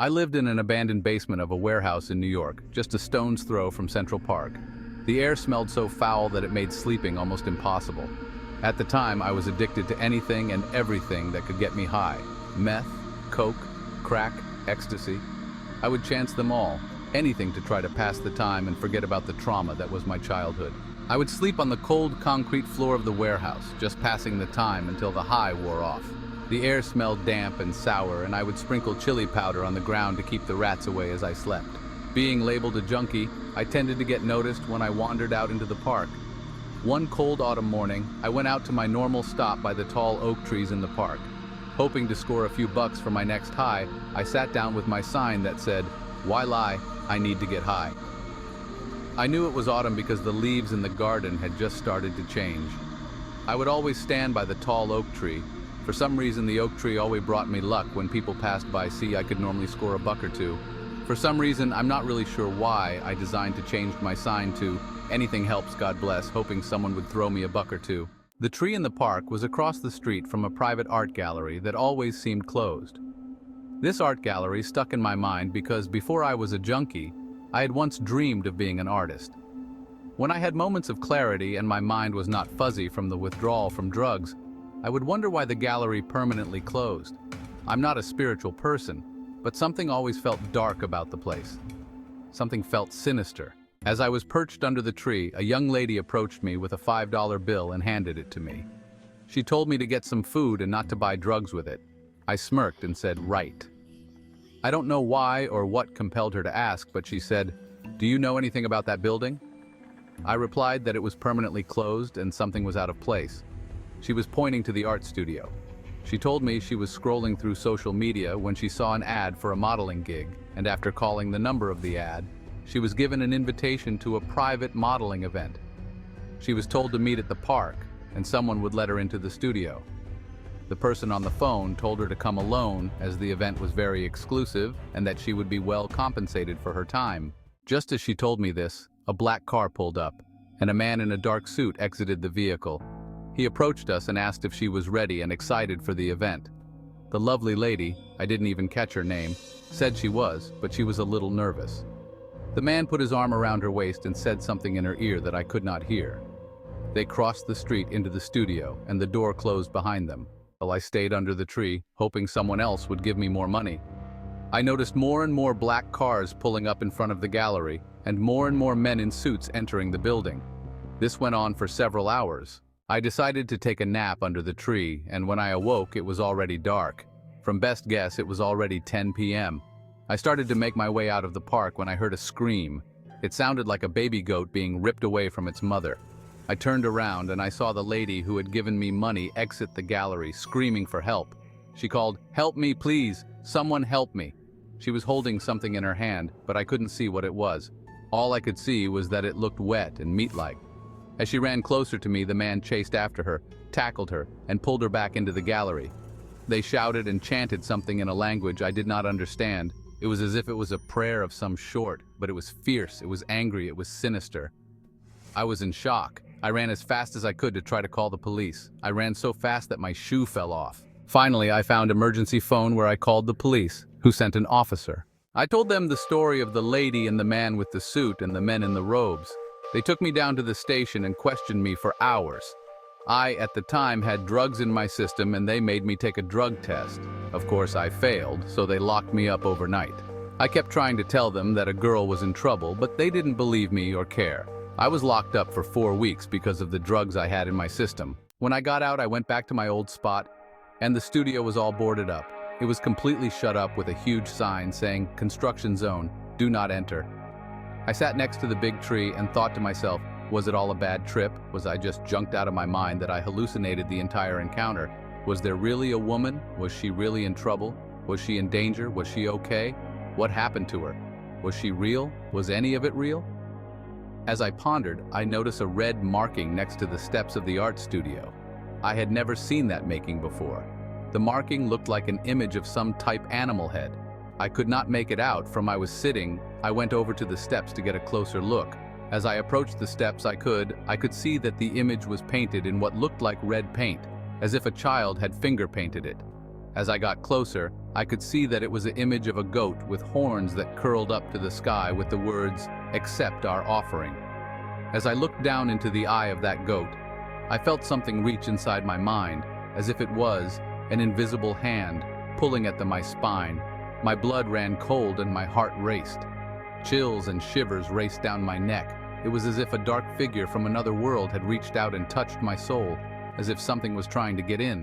I lived in an abandoned basement of a warehouse in New York, just a stone's throw from Central Park. The air smelled so foul that it made sleeping almost impossible. At the time, I was addicted to anything and everything that could get me high. Meth, coke, crack, ecstasy. I would chance them all, anything to try to pass the time and forget about the trauma that was my childhood. I would sleep on the cold concrete floor of the warehouse, just passing the time until the high wore off. The air smelled damp and sour, and I would sprinkle chili powder on the ground to keep the rats away as I slept. Being labeled a junkie, I tended to get noticed when I wandered out into the park. One cold autumn morning, I went out to my normal stop by the tall oak trees in the park. Hoping to score a few bucks for my next high, I sat down with my sign that said, "Why lie? I need to get high." I knew it was autumn because the leaves in the garden had just started to change. I would always stand by the tall oak tree. For some reason, the oak tree always brought me luck. When people passed by, I could normally score a buck or two. For some reason, I'm not really sure why, I designed to change my sign to "Anything helps, God bless," hoping someone would throw me a buck or two. The tree in the park was across the street from a private art gallery that always seemed closed. This art gallery stuck in my mind because before I was a junkie, I had once dreamed of being an artist. When I had moments of clarity and my mind was not fuzzy from the withdrawal from drugs, I would wonder why the gallery permanently closed. I'm not a spiritual person, but something always felt dark about the place. Something felt sinister. As I was perched under the tree, a young lady approached me with a $5 bill and handed it to me. She told me to get some food and not to buy drugs with it. I smirked and said, "Right." I don't know why or what compelled her to ask, but she said, "Do you know anything about that building?" I replied that it was permanently closed and something was out of place. She was pointing to the art studio. She told me she was scrolling through social media when she saw an ad for a modeling gig, and after calling the number of the ad, she was given an invitation to a private modeling event. She was told to meet at the park, and someone would let her into the studio. The person on the phone told her to come alone as the event was very exclusive and that she would be well compensated for her time. Just as she told me this, a black car pulled up, and a man in a dark suit exited the vehicle. He approached us and asked if she was ready and excited for the event. The lovely lady, I didn't even catch her name, said she was, but she was a little nervous. The man put his arm around her waist and said something in her ear that I could not hear. They crossed the street into the studio, and the door closed behind them. I stayed under the tree, hoping someone else would give me more money. I noticed more and more black cars pulling up in front of the gallery, and more men in suits entering the building. This went on for several hours. I decided to take a nap under the tree, and when I awoke, it was already dark. From best guess, it was already 10 p.m. I started to make my way out of the park when I heard a scream. It sounded like a baby goat being ripped away from its mother. I turned around and I saw the lady who had given me money exit the gallery, screaming for help. She called, "Help me, please! Someone help me!" She was holding something in her hand, but I couldn't see what it was. All I could see was that it looked wet and meat-like. As she ran closer to me, the man chased after her, tackled her, and pulled her back into the gallery. They shouted and chanted something in a language I did not understand. It was as if it was a prayer of some sort, but it was fierce, it was angry, it was sinister. I was in shock. I ran as fast as I could to try to call the police. I ran so fast that my shoe fell off. Finally, I found emergency phone where I called the police, who sent an officer. I told them the story of the lady and the man with the suit and the men in the robes. They took me down to the station and questioned me for hours. I, at the time, had drugs in my system and they made me take a drug test. Of course, I failed, so they locked me up overnight. I kept trying to tell them that a girl was in trouble, but they didn't believe me or care. I was locked up for 4 weeks because of the drugs I had in my system. When I got out, I went back to my old spot, and the studio was all boarded up. It was completely shut up with a huge sign saying, "Construction zone, do not enter." I sat next to the big tree and thought to myself, was it all a bad trip? Was I just junked out of my mind that I hallucinated the entire encounter? Was there really a woman? Was she really in trouble? Was she in danger? Was she okay? What happened to her? Was she real? Was any of it real? As I pondered, I noticed a red marking next to the steps of the art studio. I had never seen that making before. The marking looked like an image of some type animal head. I could not make it out from I was sitting. I went over to the steps to get a closer look. As I approached the steps, I could see that the image was painted in what looked like red paint, as if a child had finger painted it. As I got closer, I could see that it was an image of a goat with horns that curled up to the sky with the words, "Accept our offering." As I looked down into the eye of that goat, I felt something reach inside my mind, as if it was an invisible hand pulling at my spine. My blood ran cold and my heart raced. Chills and shivers raced down my neck. It was as if a dark figure from another world had reached out and touched my soul, as if something was trying to get in.